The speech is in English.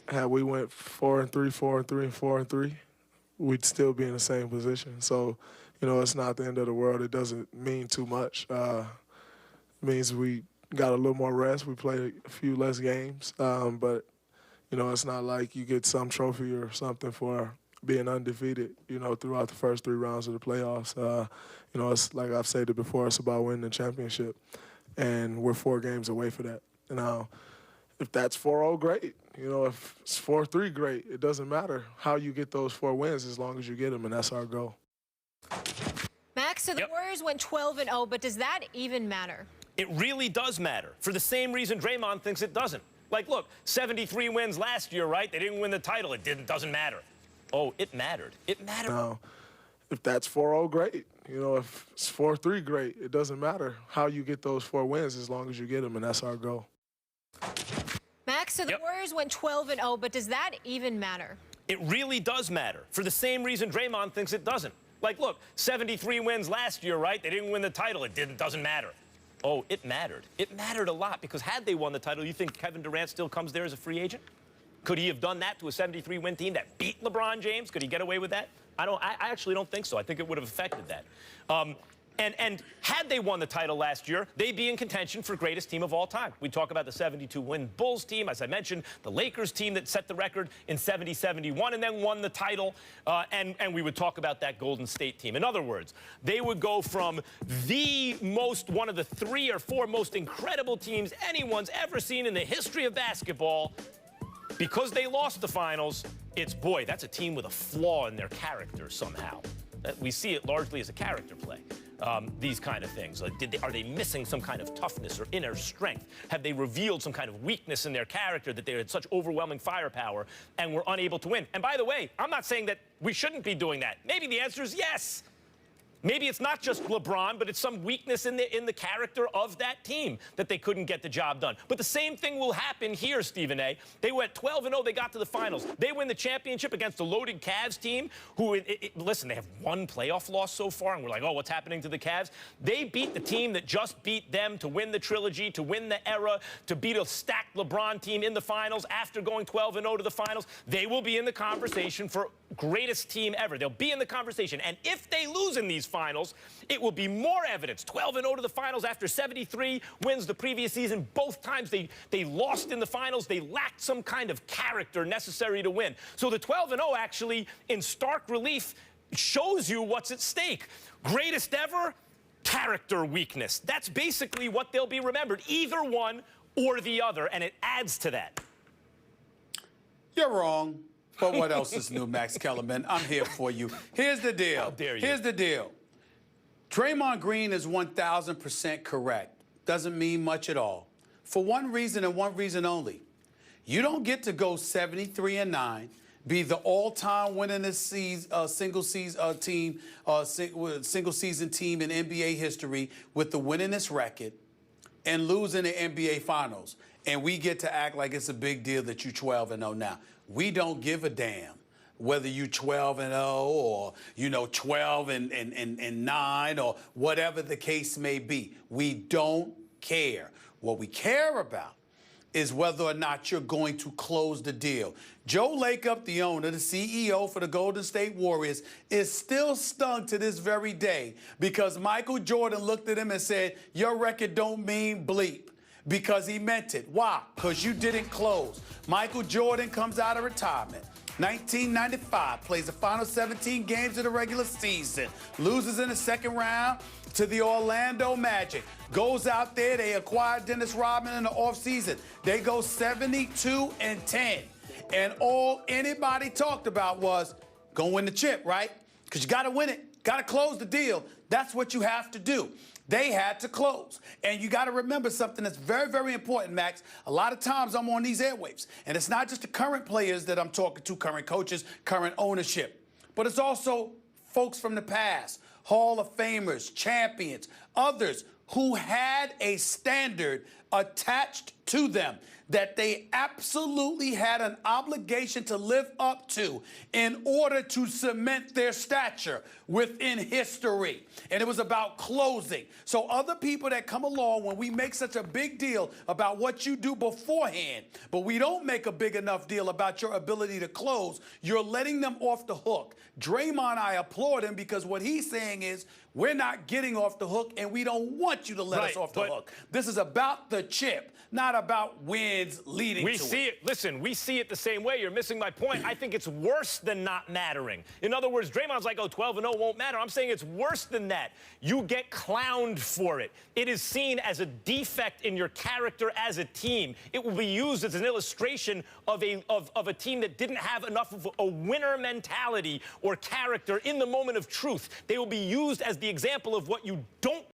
had we went 4-3, 4-3, and 4-3, we'd still be in the same position. So, it's not the end of the world. It doesn't mean too much. It means we got a little more rest. We played a few less games. But, it's not like you get some trophy or something for being undefeated, throughout the first 3 rounds of the playoffs. It's like I've said it before, it's about winning the championship. And we're 4 games away from that. Now, if that's 4-0, great. If it's 4-3, great. It doesn't matter how you get those 4 wins as long as you get them, and that's our goal. Max, so the Warriors went 12-0, but does that even matter? It really does matter, for the same reason Draymond thinks it doesn't. Like, look, 73 wins last year, right? They didn't win the title. It doesn't matter. Oh, it mattered. It mattered. Now, if that's 4-0, great. If it's 4-3, great. It doesn't matter how you get those 4 wins as long as you get them, and that's our goal. Max, so the Warriors went 12-0, but does that even matter? It really does matter, for the same reason Draymond thinks it doesn't. Like, look, 73 wins last year, right? They didn't win the title. It doesn't matter. Oh, it mattered. It mattered a lot, because had they won the title, you think Kevin Durant still comes there as a free agent? Could he have done that to a 73-win team that beat LeBron James? Could he get away with that? I actually don't think so. I think it would have affected that. And had they won the title last year, they'd be in contention for greatest team of all time. We talk about the 72-win Bulls team, as I mentioned, the Lakers team that set the record in 70-71 and then won the title, and we would talk about that Golden State team. In other words, they would go from one of the 3 or 4 most incredible teams anyone's ever seen in the history of basketball. Because they lost the finals, it's, boy, that's a team with a flaw in their character somehow. We see it largely as a character play. These kind of things. Are they missing some kind of toughness or inner strength? Have they revealed some kind of weakness in their character that they had such overwhelming firepower and were unable to win? And by the way, I'm not saying that we shouldn't be doing that. Maybe the answer is yes. Maybe it's not just LeBron, but it's some weakness in the character of that team that they couldn't get the job done. But the same thing will happen here, Stephen A. They went 12-0. They got to the finals. They win the championship against a loaded Cavs team who, listen, they have 1 playoff loss so far, and we're like, oh, what's happening to the Cavs? They beat the team that just beat them to win the trilogy, to win the era, to beat a stacked LeBron team in the finals after going 12-0 to the finals. They will be in the conversation for greatest team ever. They'll be in the conversation. And if they lose in these finals, it will be more evidence. 12-0 to the finals after 73 wins the previous season. Both times they lost in the finals. They lacked some kind of character necessary to win. So the 12-0 actually, in stark relief, shows you what's at stake. Greatest ever, character weakness. That's basically what they'll be remembered, either one or the other, and it adds to that. You're wrong. But what else is new, Max Kellerman? I'm here for you. Here's the deal. How dare you? Here's the deal. Draymond Green is 1,000% correct. Doesn't mean much at all. For one reason and one reason only. You don't get to go 73-9, be the all-time winningest single season team in NBA history with the winningest record, and lose in the NBA Finals. And we get to act like it's a big deal that you're 12-0 now. We don't give a damn whether you 12-0 or 12-9 or whatever the case may be. We don't care. What we care about is whether or not you're going to close the deal. Joe Lacob, the owner, the CEO for the Golden State Warriors, is still stung to this very day because Michael Jordan looked at him and said, your record don't mean bleep. Because he meant it. Why? Because you didn't close. Michael Jordan comes out of retirement. 1995, plays the final 17 games of the regular season, loses in the second round to the Orlando Magic. Goes out there, they acquired Dennis Rodman in the offseason. They go 72-10. And all anybody talked about was, go win the chip, right? Because you got to win it. Got to close the deal. That's what you have to do. They had to close. And you got to remember something that's very, very important, Max. A lot of times I'm on these airwaves, and it's not just the current players that I'm talking to, current coaches, current ownership, but it's also folks from the past, Hall of Famers, champions, others who had a standard attached to them that they absolutely had an obligation to live up to in order to cement their stature within history. And it was about closing. So other people that come along, when we make such a big deal about what you do beforehand, but we don't make a big enough deal about your ability to close, you're letting them off the hook. Draymond, I applaud him, because what he's saying is, we're not getting off the hook, and we don't want you to let us off the hook. This is about the chip, not about wins leading to it. We see it. Listen, we see it the same way. You're missing my point. I think it's worse than not mattering. In other words, Draymond's like, oh, 12-0 won't matter. I'm saying it's worse than that. You get clowned for it. It is seen as a defect in your character as a team. It will be used as an illustration of a team that didn't have enough of a winner mentality or character in the moment of truth. They will be used as the example of what you don't